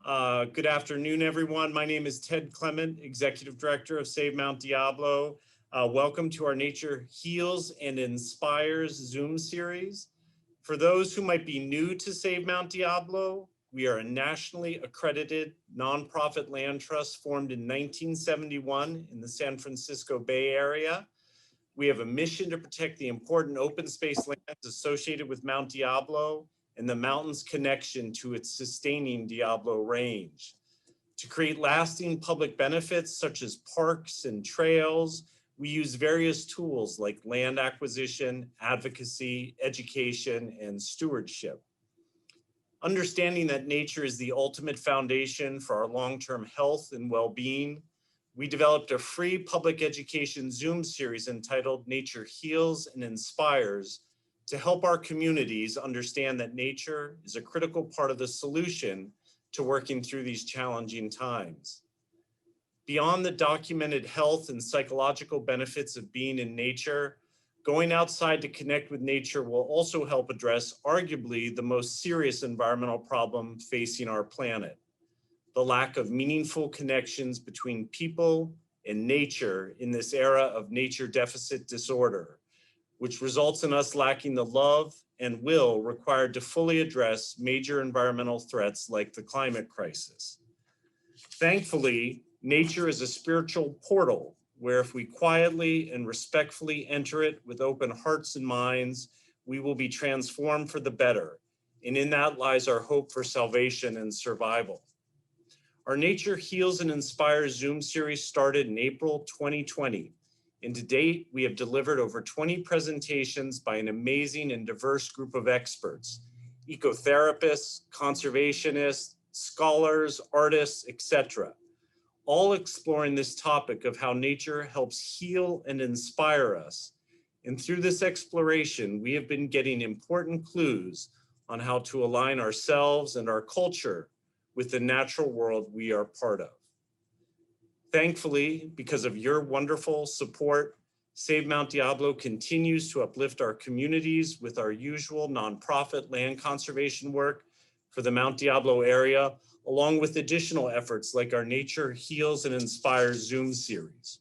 Good afternoon, everyone. My name is Ted Clement, Executive Director of Save Mount Diablo. Welcome to our Nature Heals and Inspires Zoom series. For those who might be new to Save Mount Diablo, we are a nationally accredited nonprofit land trust formed in 1971 in the San Francisco Bay Area. We have a mission to protect the important open space lands associated with Mount Diablo and the mountain's connection to its sustaining Diablo range. To create lasting public benefits such as parks and trails, we use various tools like land acquisition, advocacy, education, and stewardship. Understanding that nature is the ultimate foundation for our long-term health and well-being, we developed a free public education Zoom series entitled Nature Heals and Inspires to help our communities understand that nature is a critical part of the solution to working through these challenging times. Beyond the documented health and psychological benefits of being in nature, going outside to connect with nature will also help address arguably the most serious environmental problem facing our planet: the lack of meaningful connections between people and nature in this era of nature deficit disorder, which results in us lacking the love and will required to fully address major environmental threats like the climate crisis. Thankfully, nature is a spiritual portal where if we quietly and respectfully enter it with open hearts and minds, we will be transformed for the better. And in that lies our hope for salvation and survival. Our Nature Heals and Inspires Zoom series started in April 2020. And to date, we have delivered over 20 presentations by an amazing and diverse group of experts: ecotherapists, conservationists, scholars, artists, etc., all exploring this topic of how nature helps heal and inspire us. And through this exploration, we have been getting important clues on how to align ourselves and our culture with the natural world we are part of. Thankfully, because of your wonderful support, Save Mount Diablo continues to uplift our communities with our usual nonprofit land conservation work for the Mount Diablo area, along with additional efforts like our Nature Heals and Inspires Zoom series.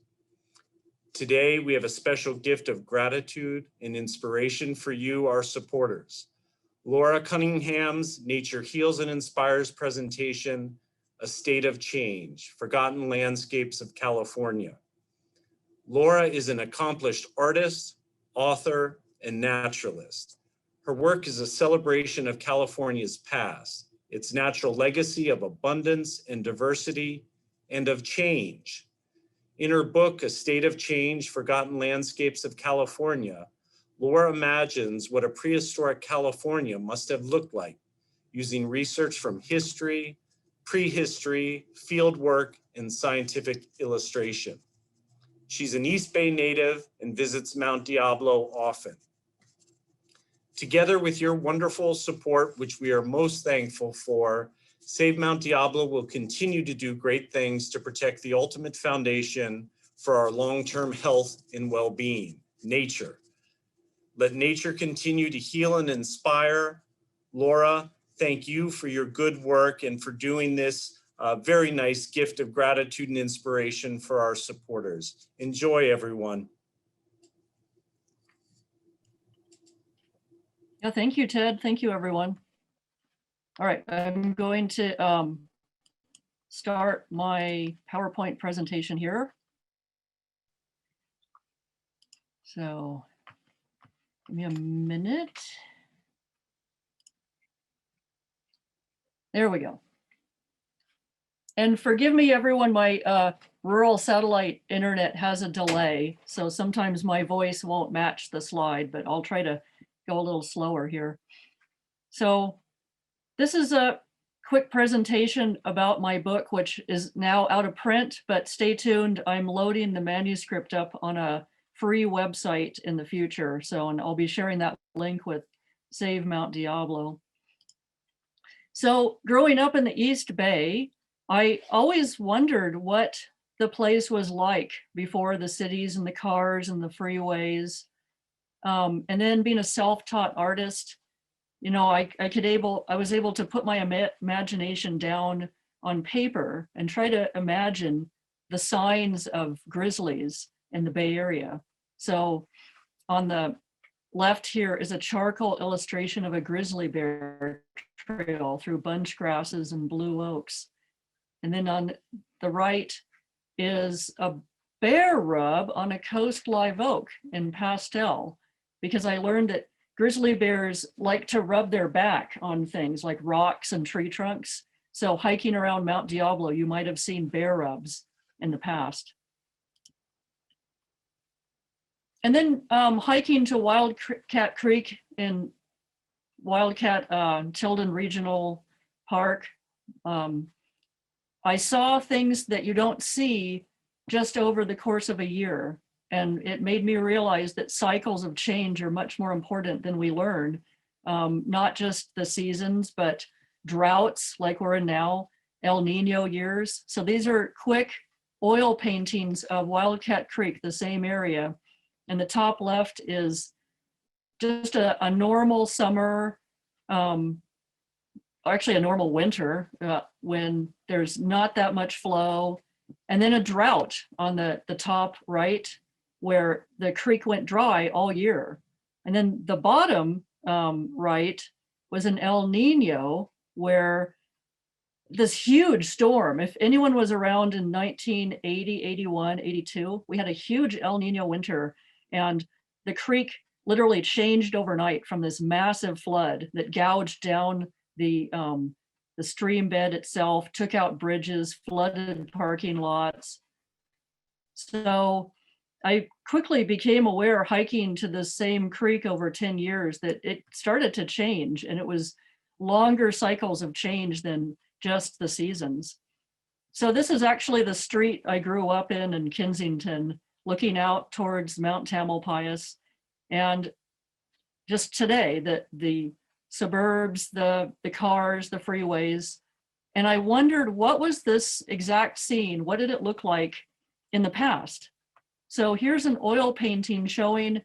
Today, we have a special gift of gratitude and inspiration for you, our supporters. Laura Cunningham's Nature Heals and Inspires presentation, A State of Change, Forgotten Landscapes of California. Laura is an accomplished artist, author, and naturalist. Her work is a celebration of California's past, its natural legacy of abundance and diversity, and of change. In her book, A State of Change, Forgotten Landscapes of California, Laura imagines what a prehistoric California must have looked like, using research from history, prehistory, field work, and scientific illustration. She's an East Bay native and visits Mount Diablo often. Together with your wonderful support, which we are most thankful for, Save Mount Diablo will continue to do great things to protect the ultimate foundation for our long-term health and well-being, nature. Let nature continue to heal and inspire. Laura, thank you for your good work and for doing this very nice gift of gratitude and inspiration for our supporters. Enjoy, everyone. Yeah, thank you, Ted. Thank you, everyone. All right, I'm going to start my PowerPoint presentation here. So give me a minute. There we go. And forgive me, everyone, my rural satellite internet has a delay, so sometimes my voice won't match the slide, but I'll try to go a little slower here. So this is a quick presentation about my book, which is now out of print, but stay tuned. I'm loading the manuscript up on a free website in the future. So, and I'll be sharing that link with Save Mount Diablo. So growing up in the East Bay, I always wondered what the place was like before the cities and the cars and the freeways. And then being a self-taught artist, you know, I was able to put my imagination down on paper and try to imagine the signs of grizzlies in the Bay Area. So on the left here is a charcoal illustration of a grizzly bear trail through bunch grasses and blue oaks. And then on the right is a bear rub on a coast live oak in pastel, because I learned that grizzly bears like to rub their back on things like rocks and tree trunks. So hiking around Mount Diablo, you might have seen bear rubs in the past. And then hiking to Wildcat Creek in Wildcat Tilden Regional Park, I saw things that you don't see just over the course of a year. And it made me realize that cycles of change are much more important than we learn. Not just the seasons, but droughts like we're in now, El Nino years. So these are quick oil paintings of Wildcat Creek, the same area. And the top left is just a normal summer, actually a normal winter when there's not that much flow. And then a drought on the top right where the creek went dry all year. And then the bottom right was an El Nino where this huge storm, if anyone was around in 1980, 81, 82, we had a huge El Nino winter, and the creek literally changed overnight from this massive flood that gouged down the stream bed itself, took out bridges, flooded parking lots. So I quickly became aware, hiking to the same creek over 10 years, that it started to change, and it was longer cycles of change than just the seasons. So this is actually the street I grew up in Kensington, looking out towards Mount Tamalpais. And just today, the suburbs, the cars, the freeways. And I wondered, what was this exact scene? What did it look like in the past? So here's an oil painting showing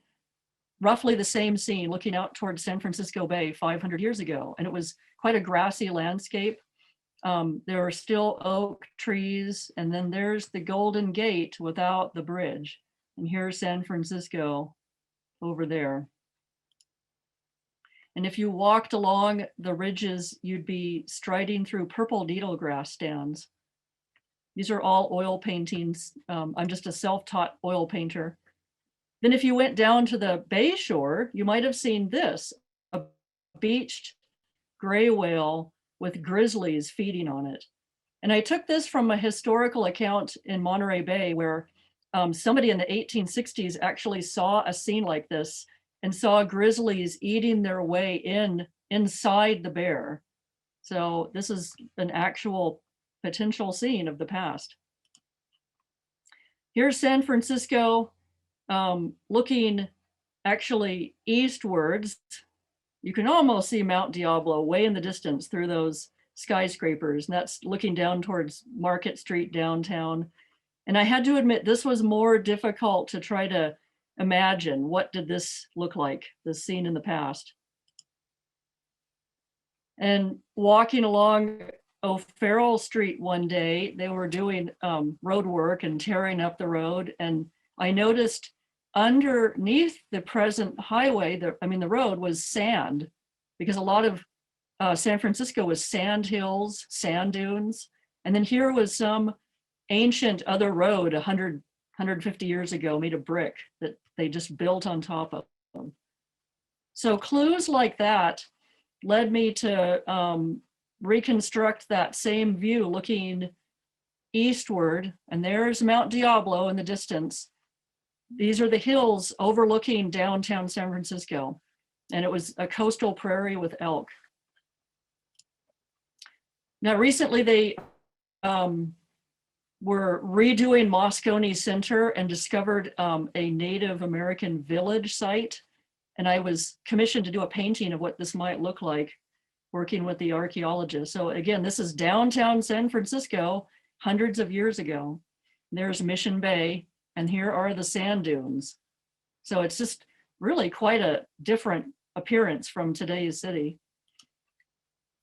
roughly the same scene, looking out towards San Francisco Bay 500 years ago. And it was quite a grassy landscape. There are still oak trees, and then there's the Golden Gate without the bridge. And here's San Francisco over there. And if you walked along the ridges, you'd be striding through purple needlegrass stands. These are all oil paintings. I'm just a self-taught oil painter. Then if you went down to the bay shore, you might have seen this, a beached gray whale with grizzlies feeding on it. And I took this from a historical account in Monterey Bay where somebody in the 1860s actually saw a scene like this and saw grizzlies eating their way inside the bear. So this is an actual potential scene of the past. Here's San Francisco looking actually eastwards. You can almost see Mount Diablo way in the distance through those skyscrapers, and that's looking down towards Market Street downtown. And I had to admit, this was more difficult to try to imagine. What did this look like, this scene in the past? And walking along O'Farrell Street one day, they were doing road work and tearing up the road. And I noticed underneath the present highway, the road was sand, because a lot of San Francisco was sand hills, sand dunes. And then here was some ancient other road 150 years ago made of brick that they just built on top of them. So clues like that led me to reconstruct that same view looking eastward. And there's Mount Diablo in the distance. These are the hills overlooking downtown San Francisco. And it was a coastal prairie with elk. Now, recently they were redoing Moscone Center and discovered a Native American village site. And I was commissioned to do a painting of what this might look like, working with the archaeologists. So again, this is downtown San Francisco, hundreds of years ago. There's Mission Bay, and here are the sand dunes. So it's just really quite a different appearance from today's city.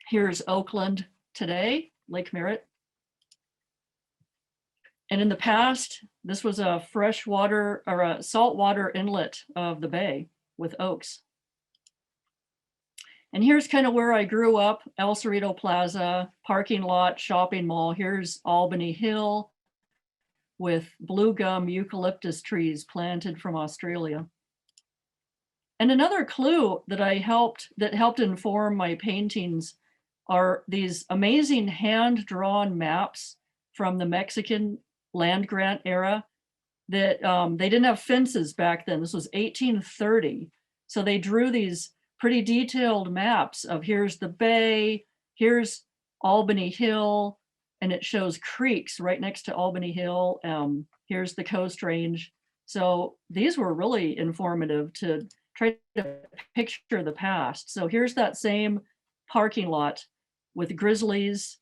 Here's Oakland today, Lake Merritt. And in the past, this was a freshwater or a saltwater inlet of the bay with oaks. And here's kind of where I grew up, El Cerrito Plaza, parking lot, shopping mall. Here's Albany Hill with blue gum eucalyptus trees planted from Australia. And another clue that helped inform my paintings are these amazing hand-drawn maps from the Mexican land grant era that they didn't have fences back then. This was 1830. So they drew these pretty detailed maps of here's the bay, here's Albany Hill, and it shows creeks right next to Albany Hill. Here's the Coast Range. So these were really informative to try to picture the past. So here's that same parking lot with grizzlies,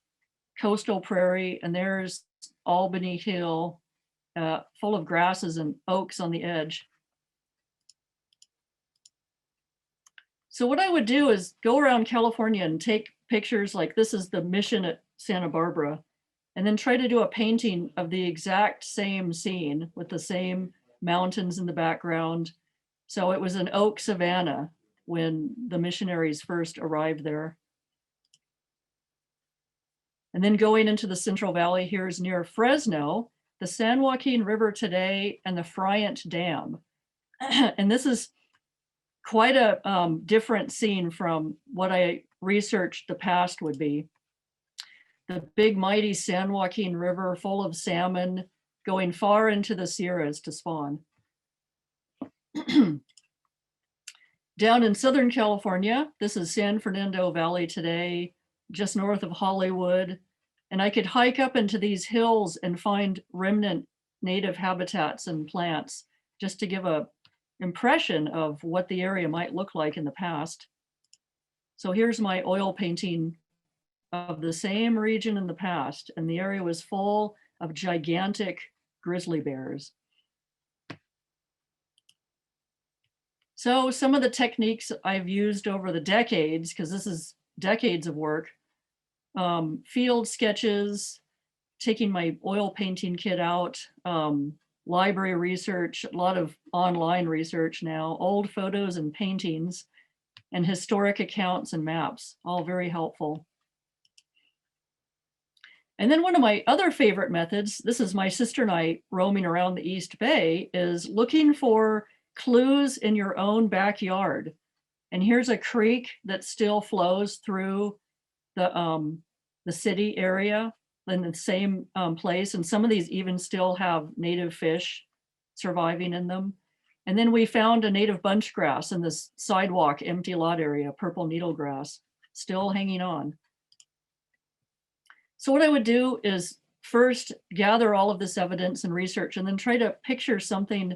coastal prairie, and there's Albany Hill, full of grasses and oaks on the edge. So what I would do is go around California and take pictures like this is the Mission at Santa Barbara, and then try to do a painting of the exact same scene with the same mountains in the background. So it was an oak savanna when the missionaries first arrived there. And then going into the Central Valley, here's near Fresno, the San Joaquin River today, and the Friant Dam. And this is quite a different scene from what I researched the past would be. The big mighty San Joaquin River full of salmon going far into the Sierras to spawn. Down in Southern California, this is San Fernando Valley today, just north of Hollywood. And I could hike up into these hills and find remnant native habitats and plants just to give a impression of what the area might look like in the past. So here's my oil painting of the same region in the past, and the area was full of gigantic grizzly bears. So some of the techniques I've used over the decades, because this is decades of work, field sketches, taking my oil painting kit out, library research, a lot of online research now, old photos and paintings, and historic accounts and maps, all very helpful. And then one of my other favorite methods, this is my sister and I roaming around the East Bay, is looking for clues in your own backyard. And here's a creek that still flows through the city area in the same place. And some of these even still have native fish surviving in them. And then we found a native bunch grass in this sidewalk empty lot area, purple needlegrass, still hanging on. So what I would do is first gather all of this evidence and research, and then try to picture something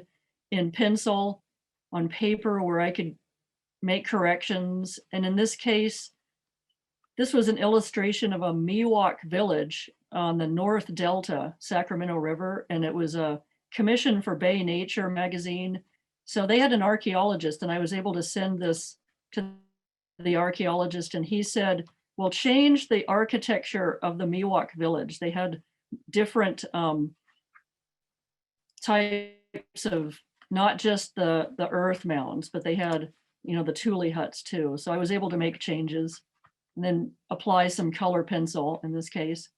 in pencil on paper where I could make corrections. And in this case, this was an illustration of a Miwok village on the North Delta, Sacramento River, and it was a commission for Bay Nature magazine. So they had an archaeologist, and I was able to send this to the archaeologist, and he said, we'll change the architecture of the Miwok village. They had different types of, not just the earth mounds, but they had, you know, the tule huts too. So I was able to make changes and then apply some color pencil in this case.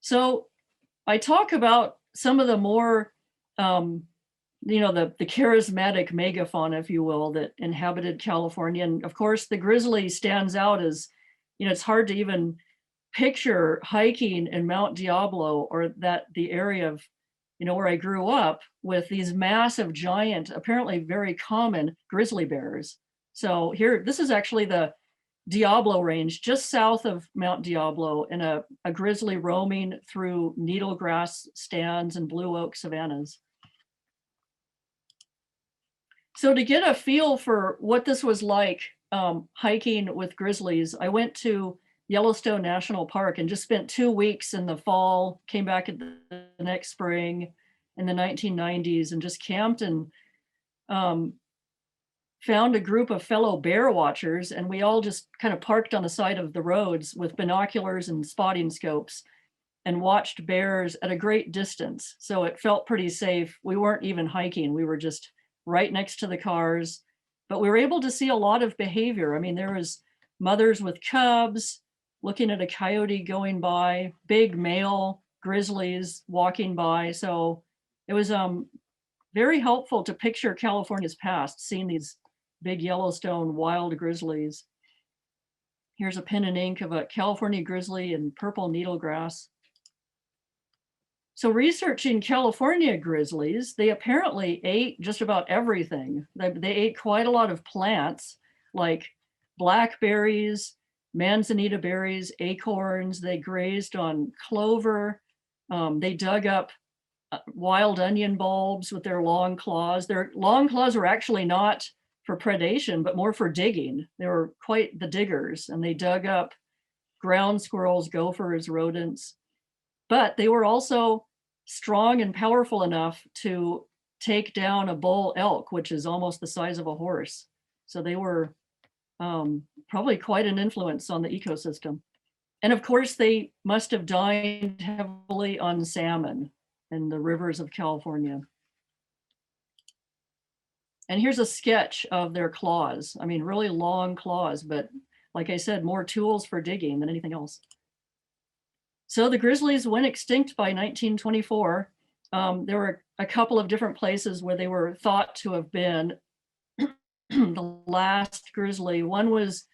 So I talk about some of the more, you know, the charismatic megafauna, if you will, that inhabited California. And of course, the grizzly stands out as, you know, it's hard to even picture hiking in Mount Diablo or that the area of, you know, where I grew up with these massive, giant, apparently very common grizzly bears. So here, this is actually the Diablo Range, just south of Mount Diablo, and a grizzly roaming through needlegrass stands and blue oak savannas. So to get a feel for what this was like hiking with grizzlies, I went to Yellowstone National Park and just spent 2 weeks in the fall, came back at the next spring in the 1990s and just camped and found a group of fellow bear watchers, and we all just kind of parked on the side of the roads with binoculars and spotting scopes and watched bears at a great distance. So it felt pretty safe. We weren't even hiking. We were just right next to the cars, but we were able to see a lot of behavior. I mean, there was mothers with cubs looking at a coyote going by, big male grizzlies walking by. So it was very helpful to picture California's past, seeing these big Yellowstone wild grizzlies. Here's a pen and ink of a California grizzly in purple needlegrass. So researching California grizzlies, they apparently ate just about everything. They ate quite a lot of plants like blackberries, manzanita berries, acorns. They grazed on clover. They dug up wild onion bulbs with their long claws. Their long claws were actually not for predation, but more for digging. They were quite the diggers, and they dug up ground squirrels, gophers, rodents. But they were also strong and powerful enough to take down a bull elk, which is almost the size of a horse. So they were probably quite an influence on the ecosystem. And of course, they must have dined heavily on salmon in the rivers of California. And here's a sketch of their claws. I mean, really long claws, but like I said, more tools for digging than anything else. So the grizzlies went extinct by 1924. There were a couple of different places where they were thought to have been the last grizzly. One was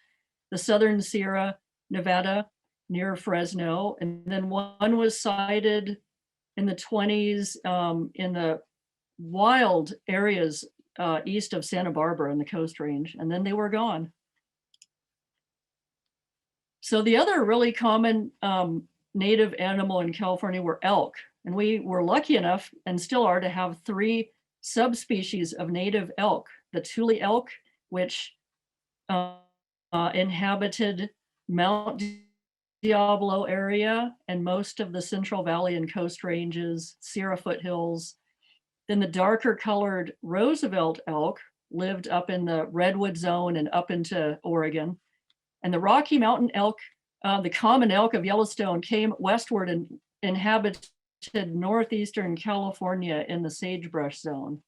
the Southern Sierra Nevada near Fresno. And then one was sighted in the 20s in the wild areas east of Santa Barbara in the Coast Range. And then they were gone. So the other really common native animal in California were elk. And we were lucky enough, and still are, to have 3 subspecies of native elk. The Tule elk, which inhabited Mount Diablo area and most of the Central Valley and Coast Ranges, Sierra foothills. Then the darker colored Roosevelt elk lived up in the Redwood Zone and up into Oregon. And the Rocky Mountain elk, the common elk of Yellowstone, came westward and inhabited northeastern California in the sagebrush zone.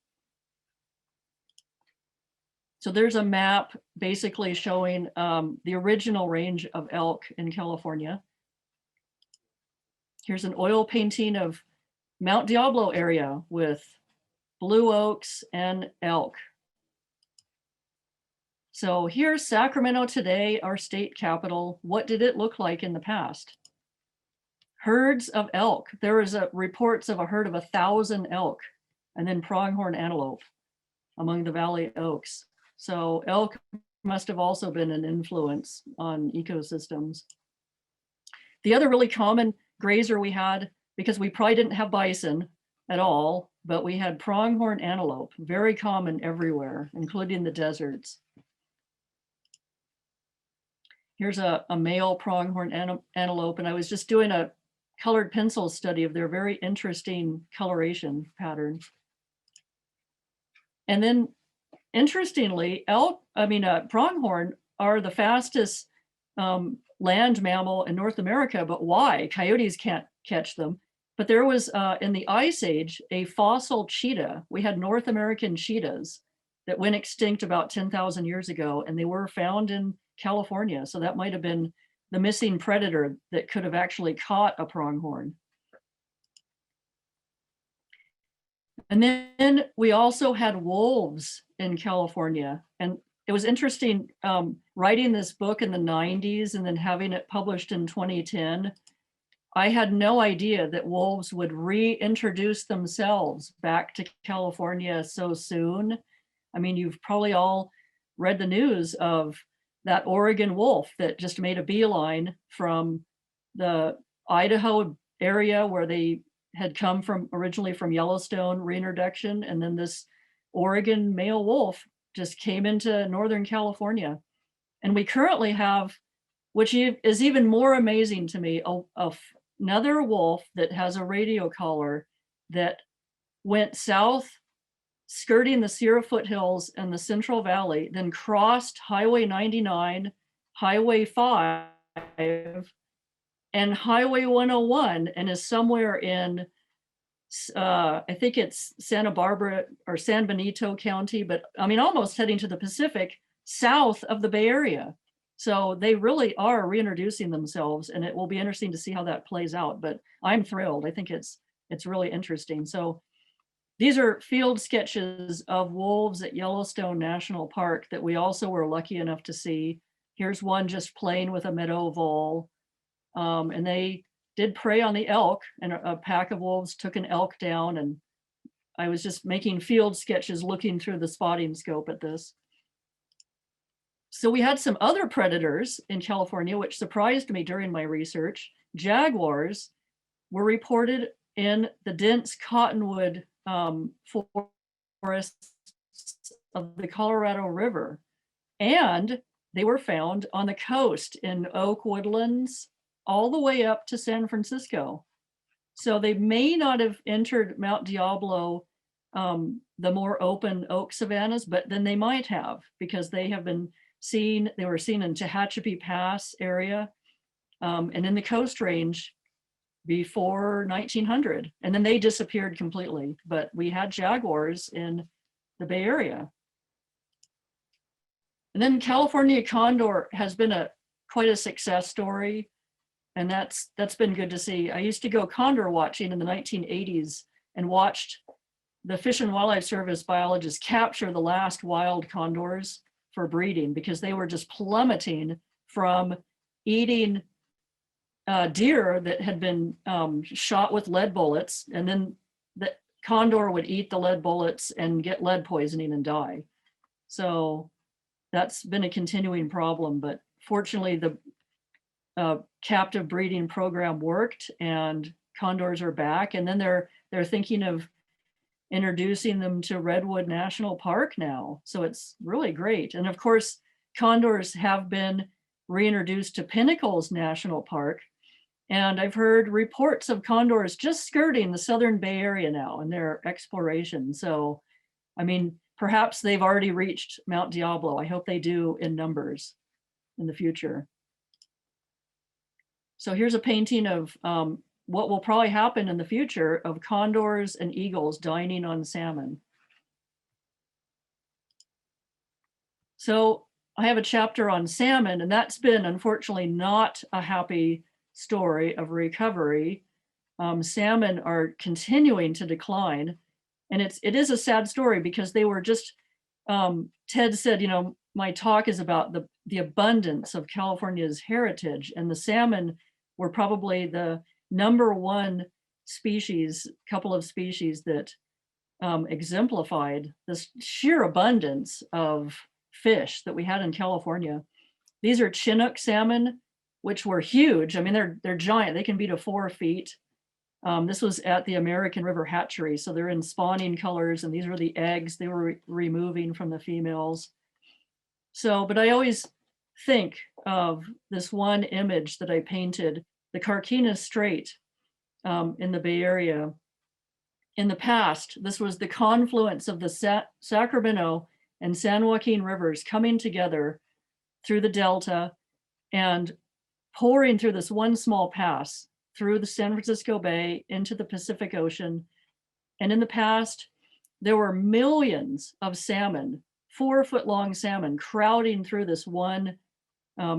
So there's a map basically showing the original range of elk in California. Here's an oil painting of Mount Diablo area with blue oaks and elk. So here's Sacramento today, our state capital. What did it look like in the past? Herds of elk. There was reports of a herd of 1,000 elk, and then pronghorn antelope among the valley oaks. So elk must have also been an influence on ecosystems. The other really common grazer we had, because we probably didn't have bison at all, but we had pronghorn antelope, very common everywhere, including the deserts. Here's a male pronghorn antelope, and I was just doing a colored pencil study of their very interesting coloration pattern. And then interestingly, pronghorn are the fastest land mammal in North America, but why? Coyotes can't catch them. But there was, in the Ice Age, a fossil cheetah. We had North American cheetahs that went extinct about 10,000 years ago, and they were found in California. So that might have been the missing predator that could have actually caught a pronghorn. And then we also had wolves in California. And it was interesting writing this book in the 90s and then having it published in 2010. I had no idea that wolves would reintroduce themselves back to California so soon. I mean, you've probably all read the news of that Oregon wolf that just made a beeline from the Idaho area where they had come from, originally from Yellowstone reintroduction. And then this Oregon male wolf just came into Northern California. And we currently have, which is even more amazing to me, another wolf that has a radio collar that went skirting the Sierra foothills and the Central Valley, then crossed Highway 99, Highway 5, and Highway 101, and is somewhere in, I think it's Santa Barbara or San Benito County, but I mean, almost heading to the Pacific, south of the Bay Area. So they really are reintroducing themselves, and it will be interesting to see how that plays out. But I'm thrilled. I think it's really interesting. So these are field sketches of wolves at Yellowstone National Park that we also were lucky enough to see. Here's one just playing with a meadow vole. And they did prey on the elk, and a pack of wolves took an elk down. And I was just making field sketches looking through the spotting scope at this. So we had some other predators in California, which surprised me during my research. Jaguars were reported in the dense cottonwood forests of the Colorado River. And they were found on the coast in oak woodlands all the way up to San Francisco. So they may not have entered Mount Diablo, the more open oak savannas, but then they might have, because they have been seen, they were seen in Tehachapi Pass area, and in the Coast Range before 1900. And then they disappeared completely, but we had jaguars in the Bay Area. And then California condor has been quite a success story. And that's been good to see. I used to go condor watching in the 1980s and watched the Fish and Wildlife Service biologists capture the last wild condors for breeding, because they were just plummeting from eating deer that had been shot with lead bullets. And then the condor would eat the lead bullets and get lead poisoning and die. So that's been a continuing problem, but fortunately the captive breeding program worked and condors are back. And then they're thinking of introducing them to Redwood National Park now. So it's really great. And of course, condors have been reintroduced to Pinnacles National Park. And I've heard reports of condors just skirting the Southern Bay Area now in their exploration. So, I mean, perhaps they've already reached Mount Diablo. I hope they do in numbers in the future. So here's a painting of what will probably happen in the future of condors and eagles dining on salmon. So I have a chapter on salmon, and that's been unfortunately not a happy story of recovery. Salmon are continuing to decline, and it is a sad story, because they were just, Ted said, you know, my talk is about the abundance of California's heritage, and the salmon were probably the #1 species, couple of species that exemplified this sheer abundance of fish that we had in California. These are Chinook salmon, which were huge. I mean, they're giant. They can be to 4 feet. This was at the American River Hatchery. So they're in spawning colors, and these are the eggs they were removing from the females. So, but I always think of this one image that I painted, the Carquinez Strait in the Bay Area. In the past, this was the confluence of the Sacramento and San Joaquin rivers coming together through the Delta and pouring through this one small pass through the San Francisco Bay into the Pacific Ocean. And in the past, there were millions of salmon, 4-foot-long salmon, crowding through this one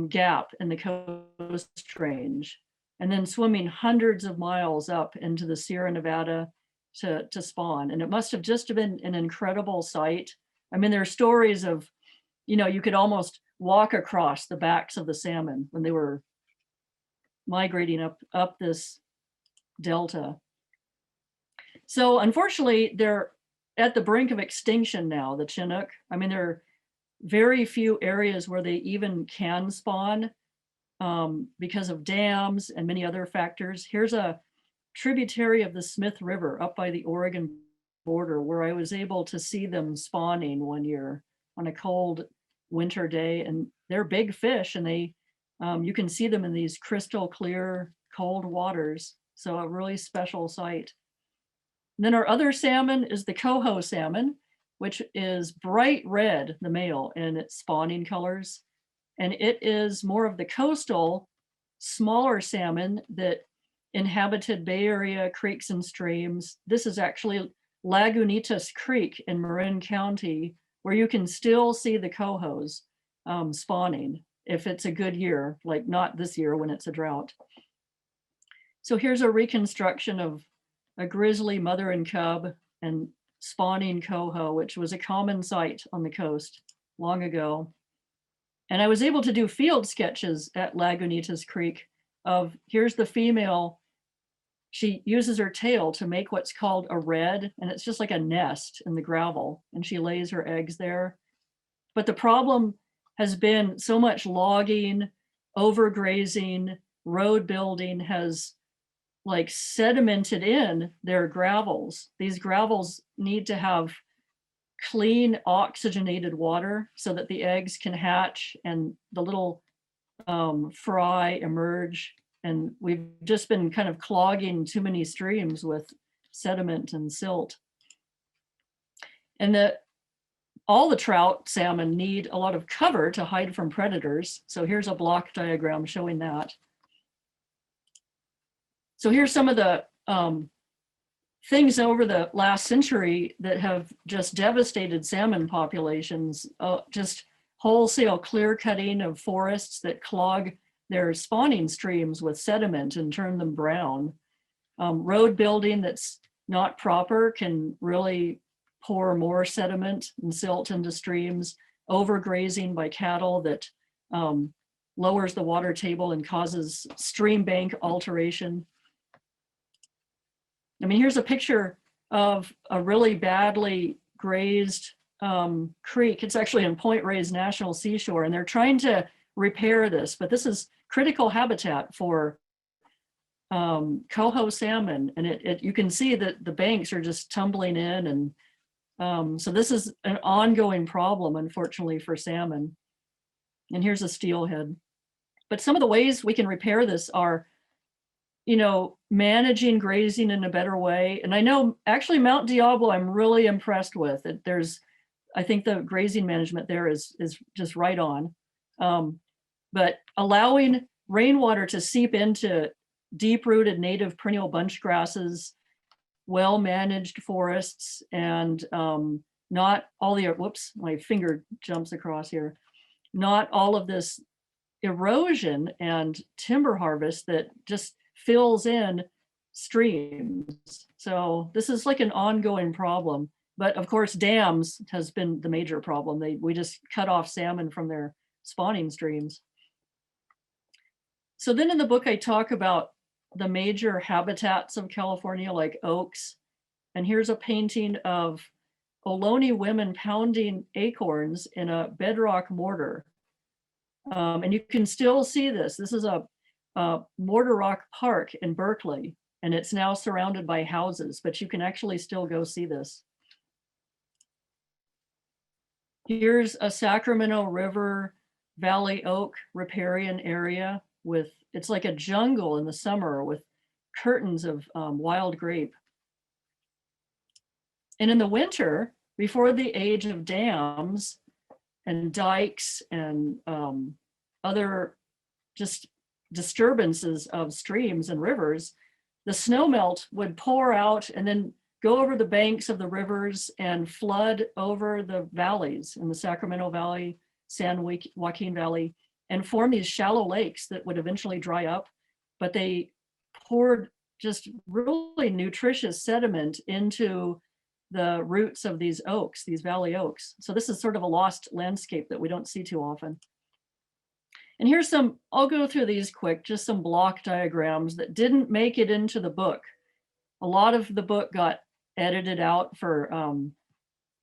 gap in the Coast Range, and then swimming hundreds of miles up into the Sierra Nevada to spawn. And it must have just been an incredible sight. I mean, there are stories of, you know, you could almost walk across the backs of the salmon when they were migrating up this delta. So unfortunately, they're at the brink of extinction now, the Chinook. I mean, there are very few areas where they even can spawn because of dams and many other factors. Here's a tributary of the Smith River up by the Oregon border, where I was able to see them spawning one year on a cold winter day. And they're big fish, and they you can see them in these crystal clear cold waters. So a really special sight. And then our other salmon is the coho salmon. which is bright red, the male, in its spawning colors. And it is more of the coastal, smaller salmon that inhabited Bay Area creeks and streams. This is actually Lagunitas Creek in Marin County, where you can still see the cohos spawning if it's a good year, like not this year when it's a drought. So here's a reconstruction of a grizzly mother and cub and spawning coho, which was a common sight on the coast long ago. And I was able to do field sketches at Lagunitas Creek of, here's the female. She uses her tail to make what's called a redd, and it's just like a nest in the gravel, and she lays her eggs there. But the problem has been so much logging, overgrazing, road building has like sedimented in their gravels. These gravels need to have clean oxygenated water so that the eggs can hatch and the little fry emerge. And we've just been kind of clogging too many streams with sediment and silt. And all the trout salmon need a lot of cover to hide from predators. So here's a block diagram showing that. So here's some of the things over the last century that have just devastated salmon populations, just wholesale clear cutting of forests that clog their spawning streams with sediment and turn them brown. Road building that's not proper can really pour more sediment and silt into streams. Overgrazing by cattle that lowers the water table and causes stream bank alteration. I mean, here's a picture of a really badly grazed creek. It's actually in Point Reyes National Seashore, and they're trying to repair this, but this is critical habitat for coho salmon. And you can see that the banks are just tumbling in. And so this is an ongoing problem, unfortunately, for salmon. And here's a steelhead. But some of the ways we can repair this are, managing grazing in a better way. And I know actually Mount Diablo, I'm really impressed with it. I think the grazing management there is just right on. But allowing rainwater to seep into deep-rooted native perennial bunch grasses, well-managed forests, and not all the, whoops, my finger jumps across here, not all of this erosion and timber harvest that just fills in streams. So this is like an ongoing problem. But of course, dams has been the major problem. We just cut off salmon from their spawning streams. So then in the book, I talk about the major habitats of California, like oaks. And here's a painting of Ohlone women pounding acorns in a bedrock mortar. And you can still see this. This is a Mortar Rock Park in Berkeley, and it's now surrounded by houses, but you can actually still go see this. Here's a Sacramento River Valley Oak riparian area with, it's like a jungle in the summer with curtains of wild grape. And in the winter, before the age of dams and dikes and other just disturbances of streams and rivers, the snowmelt would pour out and then go over the banks of the rivers and flood over the valleys in the Sacramento Valley, San Joaquin Valley, and form these shallow lakes that would eventually dry up. But they poured just really nutritious sediment into the roots of these oaks, these valley oaks. So this is sort of a lost landscape that we don't see too often. And here's some, I'll go through these quick, just some block diagrams that didn't make it into the book. A lot of the book got edited out for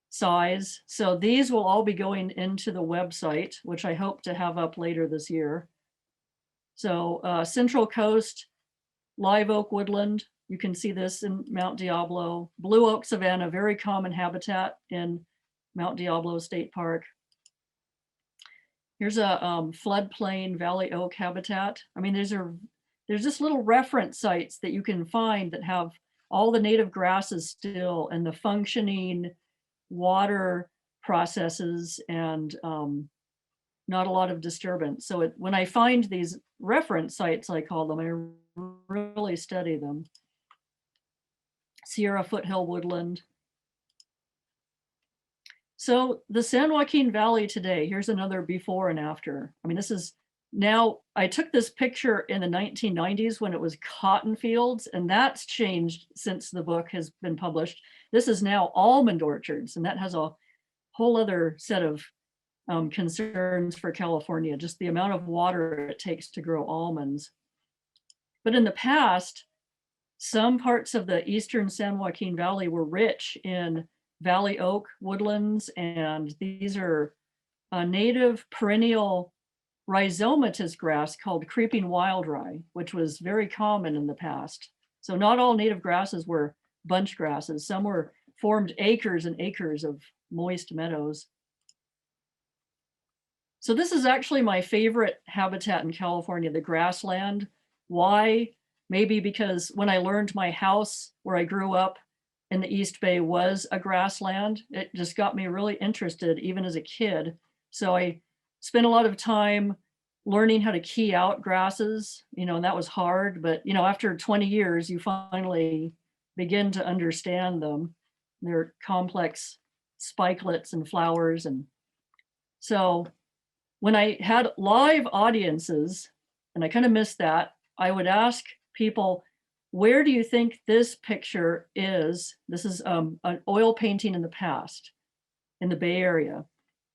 size. So these will all be going into the website, which I hope to have up later this year. So Central Coast, live oak woodland. You can see this in Mount Diablo. Blue oak savanna, very common habitat in Mount Diablo State Park. Here's a floodplain valley oak habitat. I mean, there's just little reference sites that you can find that have all the native grasses still and the functioning water processes and not a lot of disturbance. So when I find these reference sites, I call them, I really study them. Sierra Foothill Woodland. So the San Joaquin Valley today, here's another before and after. I mean, this is now, I took this picture in the 1990s when it was cotton fields, and that's changed since the book has been published. This is now almond orchards, and that has a whole other set of concerns for California, just the amount of water it takes to grow almonds. But in the past, some parts of the eastern San Joaquin Valley were rich in valley oak woodlands, and these are a native perennial rhizomatous grass called creeping wild rye, which was very common in the past. So not all native grasses were bunch grasses. Some were formed acres and acres of moist meadows. So this is actually my favorite habitat in California, the grassland. Why? Maybe because when I learned my house where I grew up in the East Bay was a grassland, it just got me really interested even as a kid. So I spent a lot of time learning how to key out grasses, and that was hard, but after 20 years, you finally begin to understand them. They're complex spikelets and flowers. And so when I had live audiences, and I kind of missed that, I would ask people, where do you think this picture is? This is an oil painting in the past in the Bay Area.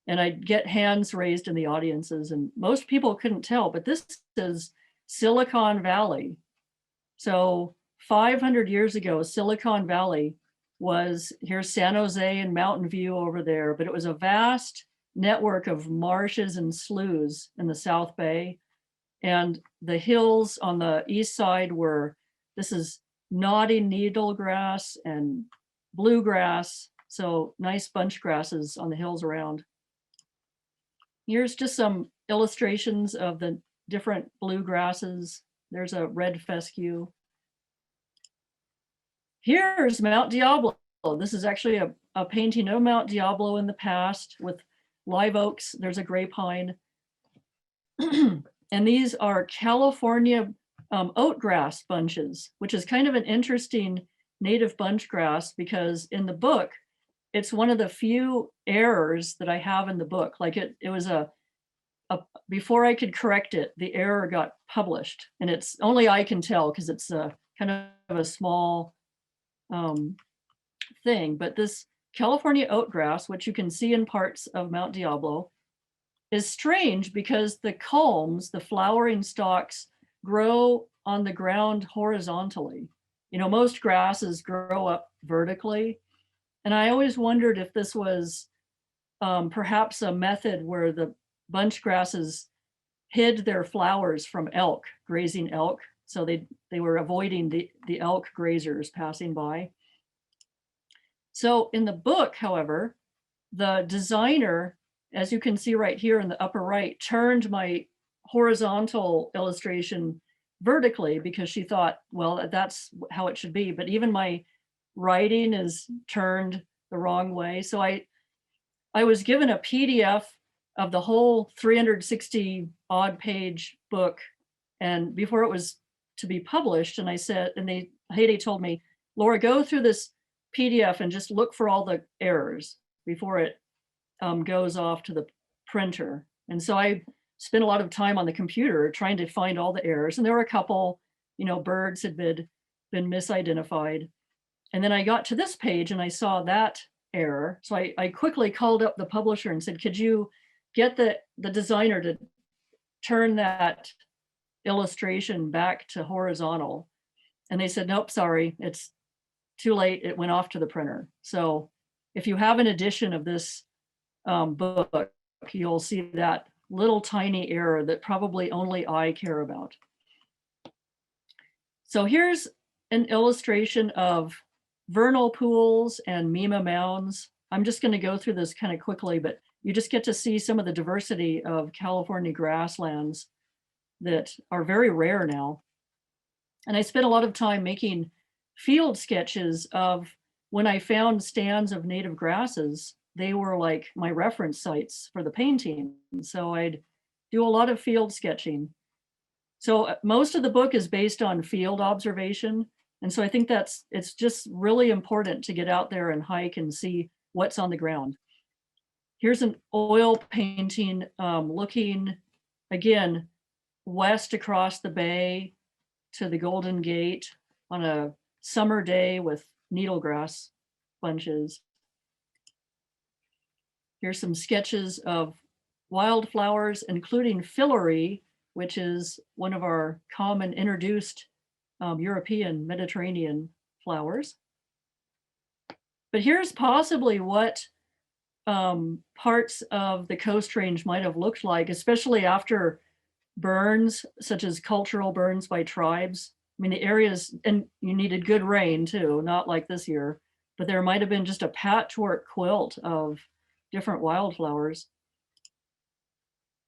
And I'd get hands raised in the audiences, and most people couldn't tell, but this is Silicon Valley. So 500 years ago, Silicon Valley was, here's San Jose and Mountain View over there, but it was a vast network of marshes and sloughs in the South Bay. And the hills on the east side were, this is nodding needle grass and bluegrass. So nice bunch grasses on the hills around. Here's just some illustrations of the different bluegrasses. There's a red fescue. Here's Mount Diablo. This is actually a painting of Mount Diablo in the past with live oaks. There's a gray pine. And these are California oatgrass bunches, which is kind of an interesting native bunch grass, because in the book, it's one of the few errors that I have in the book. Like it was before I could correct it, the error got published, and it's only I can tell because it's a kind of a small thing. But this California oatgrass, which you can see in parts of Mount Diablo, is strange because the culms, the flowering stalks, grow on the ground horizontally. Most grasses grow up vertically. And I always wondered if this was perhaps a method where the bunch grasses hid their flowers from elk, grazing elk. So they were avoiding the elk grazers passing by. So in the book, however, the designer, as you can see right here in the upper right, turned my horizontal illustration vertically because she thought, well, that's how it should be. But even my writing is turned the wrong way. So I was given a PDF of the whole 360 odd page book, and before it was to be published, and I said, and Heidi told me, Laura, go through this PDF and just look for all the errors before it goes off to the printer. And so I spent a lot of time on the computer trying to find all the errors, and there were a couple, birds had been misidentified. And then I got to this page and I saw that error. So I quickly called up the publisher and said, could you get the designer to turn that illustration back to horizontal? And they said, nope, sorry, it's too late. It went off to the printer. So if you have an edition of this book, you'll see that little tiny error that probably only I care about. So here's an illustration of vernal pools and Mima mounds. I'm just going to go through this kind of quickly, but you just get to see some of the diversity of California grasslands that are very rare now. And I spent a lot of time making field sketches of when I found stands of native grasses, they were like my reference sites for the painting. So I'd do a lot of field sketching. So most of the book is based on field observation. And so I think it's just really important to get out there and hike and see what's on the ground. Here's an oil painting looking, again, west across the bay to the Golden Gate on a summer day with needlegrass bunches. Here's some sketches of wildflowers, including fillory, which is one of our common introduced European Mediterranean flowers. But here's possibly what parts of the Coast Range might have looked like, especially after burns, such as cultural burns by tribes. I mean, the areas, and you needed good rain too, not like this year, but there might have been just a patchwork quilt of different wildflowers.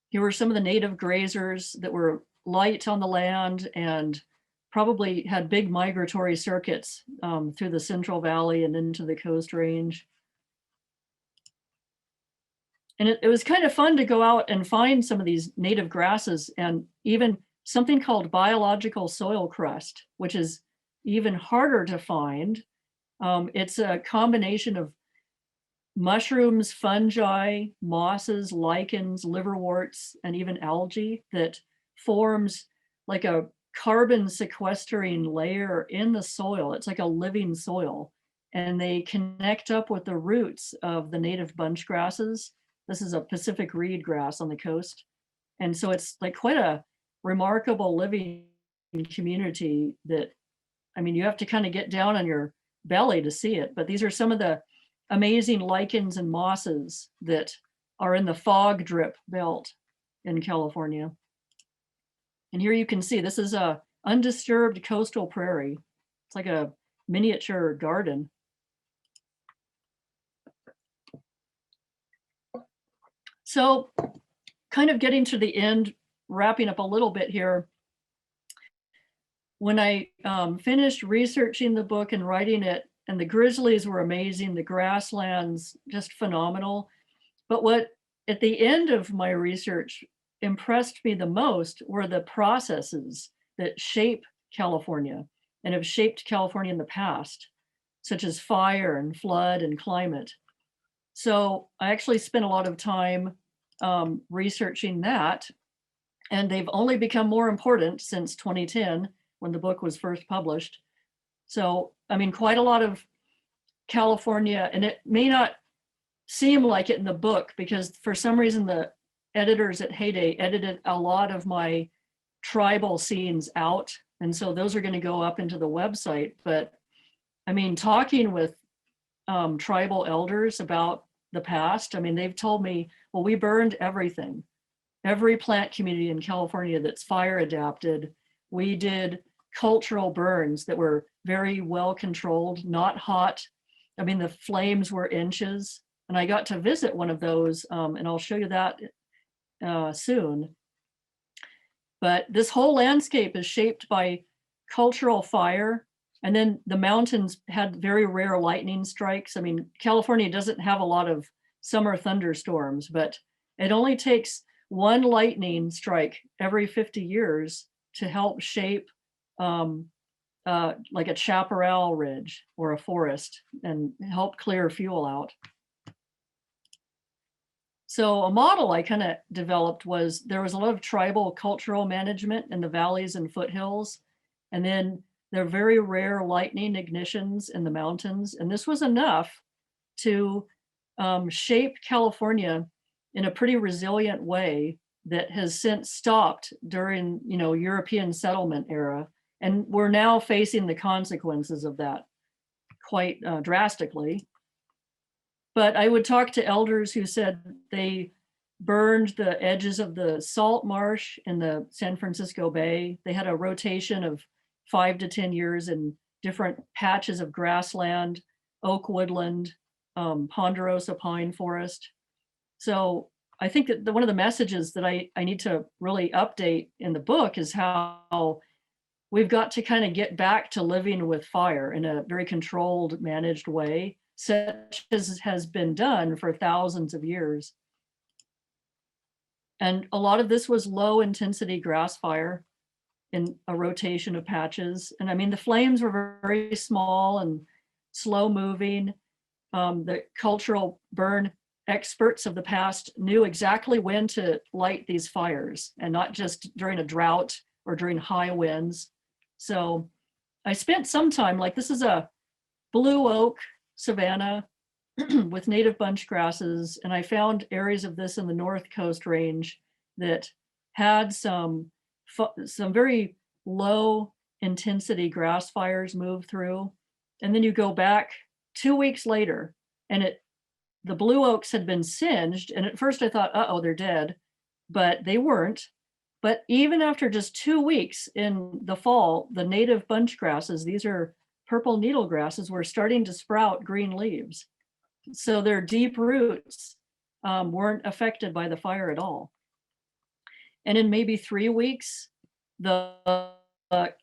Here were some of the native grazers that were light on the land and probably had big migratory circuits through the Central Valley and into the Coast Range. And it was kind of fun to go out and find some of these native grasses and even something called biological soil crust, which is even harder to find. It's a combination of mushrooms, fungi, mosses, lichens, liverworts, and even algae that forms like a carbon sequestering layer in the soil. It's like a living soil. And they connect up with the roots of the native bunch grasses. This is a Pacific reed grass on the coast. And so it's like quite a remarkable living community that, I mean, you have to kind of get down on your belly to see it, but these are some of the amazing lichens and mosses that are in the fog drip belt in California. And here you can see, this is a undisturbed coastal prairie. It's like a miniature garden. So kind of getting to the end, wrapping up a little bit here. When I finished researching the book and writing it, and the grizzlies were amazing, the grasslands just phenomenal. But what at the end of my research impressed me the most were the processes that shape California and have shaped California in the past, such as fire and flood and climate. So I actually spent a lot of time researching that, and they've only become more important since 2010 when the book was first published. So, I mean, quite a lot of California, and it may not seem like it in the book because for some reason the editors at Heyday edited a lot of my tribal scenes out. And so those are going to go up into the website. But I mean, talking with tribal elders about the past, I mean, they've told me, well, we burned everything. Every plant community in California that's fire adapted, we did cultural burns that were very well controlled, not hot. I mean, the flames were inches. And I got to visit one of those, and I'll show you that soon. But this whole landscape is shaped by cultural fire. And then the mountains had very rare lightning strikes. I mean, California doesn't have a lot of summer thunderstorms, but it only takes one lightning strike every 50 years to help shape like a chaparral ridge or a forest and help clear fuel out. So a model I kind of developed was there was a lot of tribal cultural management in the valleys and foothills. And then there are very rare lightning ignitions in the mountains. And this was enough to shape California in a pretty resilient way that has since stopped during, you know, European settlement era. And we're now facing the consequences of that quite drastically. But I would talk to elders who said they burned the edges of the salt marsh in the San Francisco Bay. They had a rotation of 5 to 10 years in different patches of grassland, oak woodland, ponderosa pine forest. So I think that one of the messages that I need to really update in the book is how we've got to kind of get back to living with fire in a very controlled, managed way, such as has been done for thousands of years. And a lot of this was low intensity grass fire in a rotation of patches. And I mean, the flames were very small and slow moving. The cultural burn experts of the past knew exactly when to light these fires, and not just during a drought or during high winds. So I spent some time, like this is a blue oak savanna with native bunch grasses, and I found areas of this in the North Coast Range that had some very low intensity grass fires move through. And then you go back 2 weeks later, and the blue oaks had been singed. And at first I thought, uh-oh, they're dead, but they weren't. But even after just 2 weeks in the fall, the native bunch grasses, these are purple needle grasses, were starting to sprout green leaves. So their deep roots weren't affected by the fire at all. And in maybe 3 weeks, the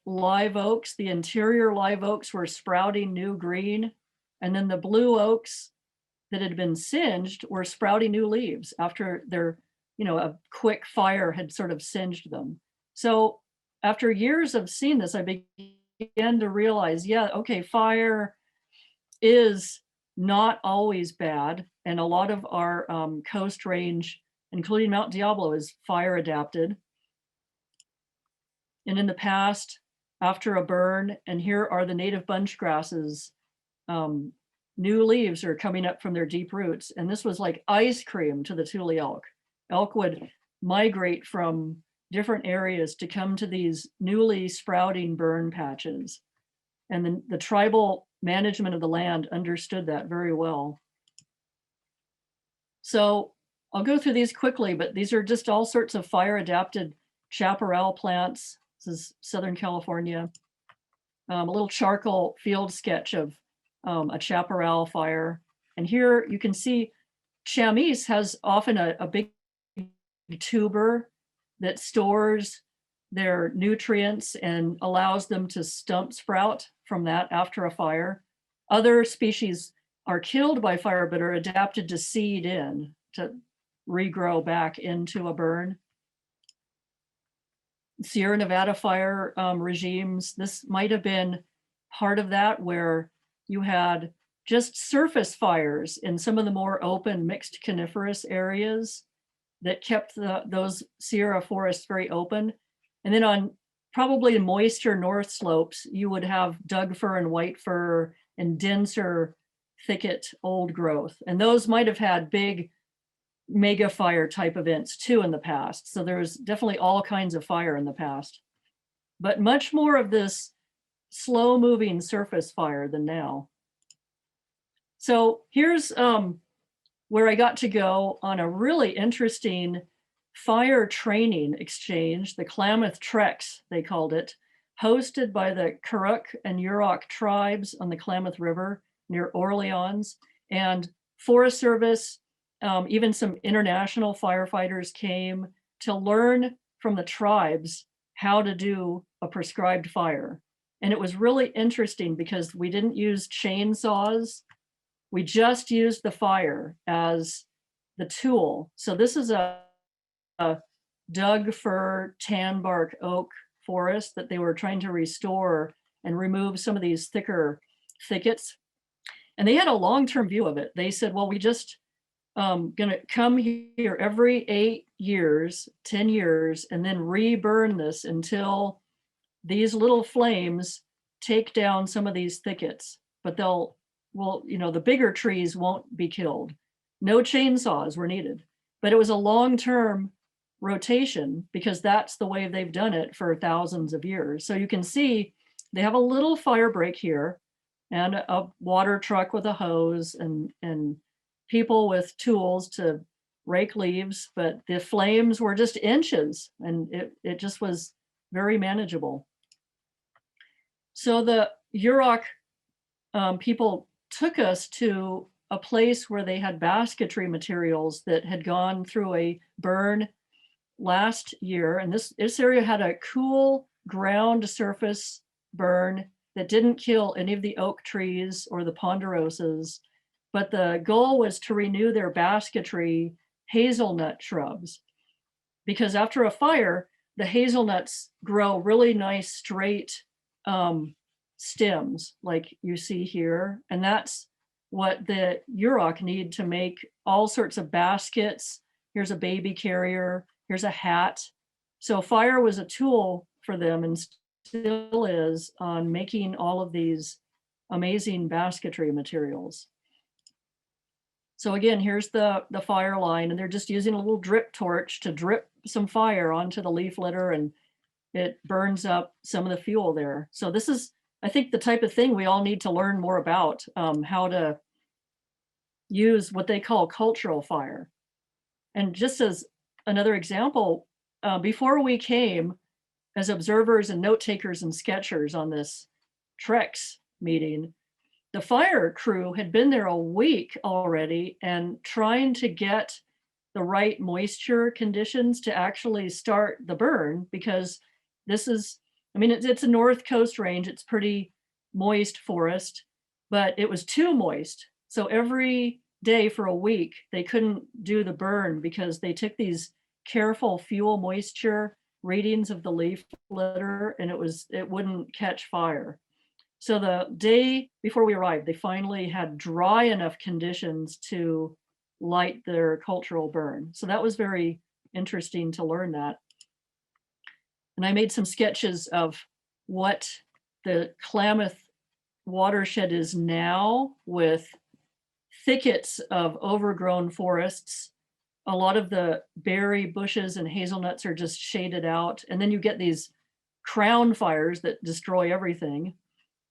live oaks, the interior live oaks were sprouting new green. And then the blue oaks that had been singed were sprouting new leaves after their, a quick fire had sort of singed them. So after years of seeing this, I began to realize, yeah, okay, fire is not always bad. And a lot of our coast range, including Mount Diablo, is fire adapted. And in the past, after a burn, and here are the native bunch grasses, new leaves are coming up from their deep roots. And this was like ice cream to the Tule elk. Elk would migrate from different areas to come to these newly sprouting burn patches. And then the tribal management of the land understood that very well. So I'll go through these quickly, but these are just all sorts of fire adapted chaparral plants. This is Southern California. A little charcoal field sketch of a chaparral fire. And here you can see chamise has often a big tuber that stores their nutrients and allows them to stump sprout from that after a fire. Other species are killed by fire but are adapted to seed in, to regrow back into a burn. Sierra Nevada fire regimes, this might have been part of that, where you had just surface fires in some of the more open mixed coniferous areas that kept those Sierra forests very open. And then on probably moister north slopes, you would have Doug fir and white fir and denser thicket old growth. And those might have had big mega fire type events too in the past. So there's definitely all kinds of fire in the past, but much more of this slow moving surface fire than now. So here's where I got to go on a really interesting fire training exchange, the Klamath Treks, they called it, hosted by the Karuk and Yurok tribes on the Klamath River near Orleans, and Forest Service, even some international firefighters came to learn from the tribes how to do a prescribed fire. And it was really interesting because we didn't use chainsaws. We just used the fire as the tool. So this is a Doug fir, tan bark oak forest that they were trying to restore and remove some of these thicker thickets. And they had a long-term view of it. They said, well, we just gonna come here every 8 years, 10 years, and then reburn this until these little flames take down some of these thickets, but the bigger trees won't be killed. No chainsaws were needed, but it was a long-term rotation because that's the way they've done it for thousands of years. So you can see they have a little fire break here and a water truck with a hose and people with tools to rake leaves, but the flames were just inches and it just was very manageable. So the Yurok people took us to a place where they had basketry materials that had gone through a burn last year. And this area had a cool ground surface burn that didn't kill any of the oak trees or the ponderosas, but the goal was to renew their basketry hazelnut shrubs. Because after a fire, the hazelnuts grow really nice straight stems like you see here. And that's what the Yurok need to make all sorts of baskets. Here's a baby carrier, here's a hat. So fire was a tool for them and still is on making all of these amazing basketry materials. So again, here's the fire line, and they're just using a little drip torch to drip some fire onto the leaf litter, and it burns up some of the fuel there. So this is, I think, the type of thing we all need to learn more about, how to use what they call cultural fire. And just as another example, before we came as observers and note takers and sketchers on this Trex meeting, the fire crew had been there a week already and trying to get the right moisture conditions to actually start the burn, because this is, I mean, it's a North Coast range. It's pretty moist forest, but it was too moist. So every day for a week, they couldn't do the burn because they took these careful fuel moisture readings of the leaf litter, and it wouldn't catch fire. So the day before we arrived, they finally had dry enough conditions to light their cultural burn. So that was very interesting to learn that. And I made some sketches of what the Klamath watershed is now, with thickets of overgrown forests. A lot of the berry bushes and hazelnuts are just shaded out. And then you get these crown fires that destroy everything.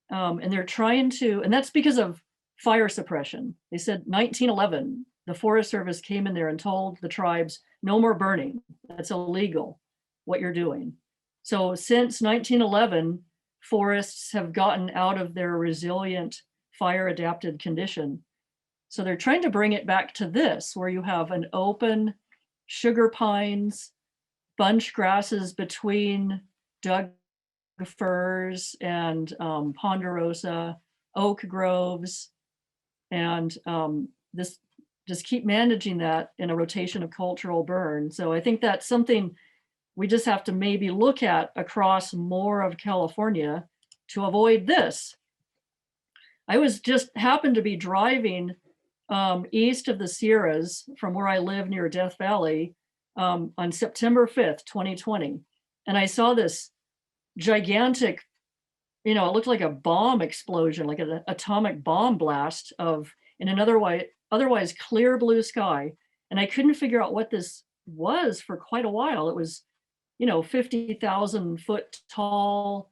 And they're trying to, and that's because of fire suppression. They said 1911, the Forest Service came in there and told the tribes, no more burning. That's illegal, what you're doing. So since 1911, forests have gotten out of their resilient fire adapted condition. So they're trying to bring it back to this, where you have an open sugar pines, bunch grasses between Doug firs and ponderosa, oak groves, and this just keep managing that in a rotation of cultural burn. So I think that's something we just have to maybe look at across more of California to avoid this. I was just happened to be driving east of the Sierras from where I live near Death Valley on September 5th, 2020. And I saw this gigantic, it looked like a bomb explosion, like an atomic bomb blast in an otherwise clear blue sky. And I couldn't figure out what this was for quite a while. It was, 50,000 foot tall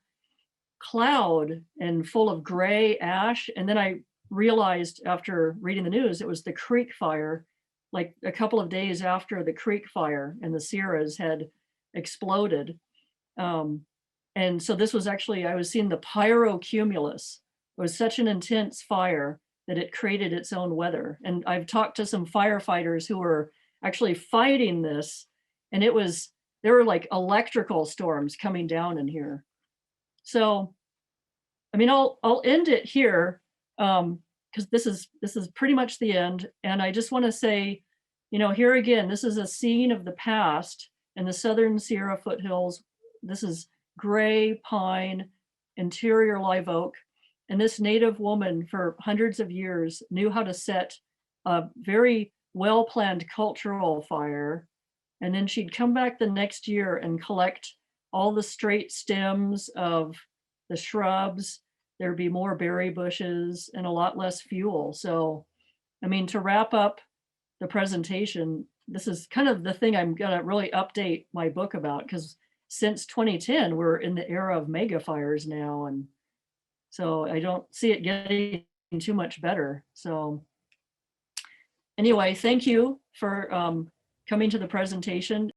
cloud and full of gray ash. And then I realized after reading the news, it was the creek fire, like a couple of days after the creek fire in the Sierras had exploded. And so this was actually, I was seeing the pyrocumulus. It was such an intense fire that it created its own weather. And I've talked to some firefighters who were actually fighting this, and there were like electrical storms coming down in here. So, I mean, I'll end it here because this is pretty much the end. And I just want to say, here again, this is a scene of the past in the Southern Sierra foothills. This is gray pine, interior live oak. And this native woman for hundreds of years knew how to set a very well-planned cultural fire. And then she'd come back the next year and collect all the straight stems of the shrubs. There'd be more berry bushes and a lot less fuel. So, I mean, to wrap up the presentation, this is kind of the thing I'm gonna really update my book about, because since 2010, we're in the era of mega fires now. And so I don't see it getting too much better. So anyway, thank you for coming to the presentation.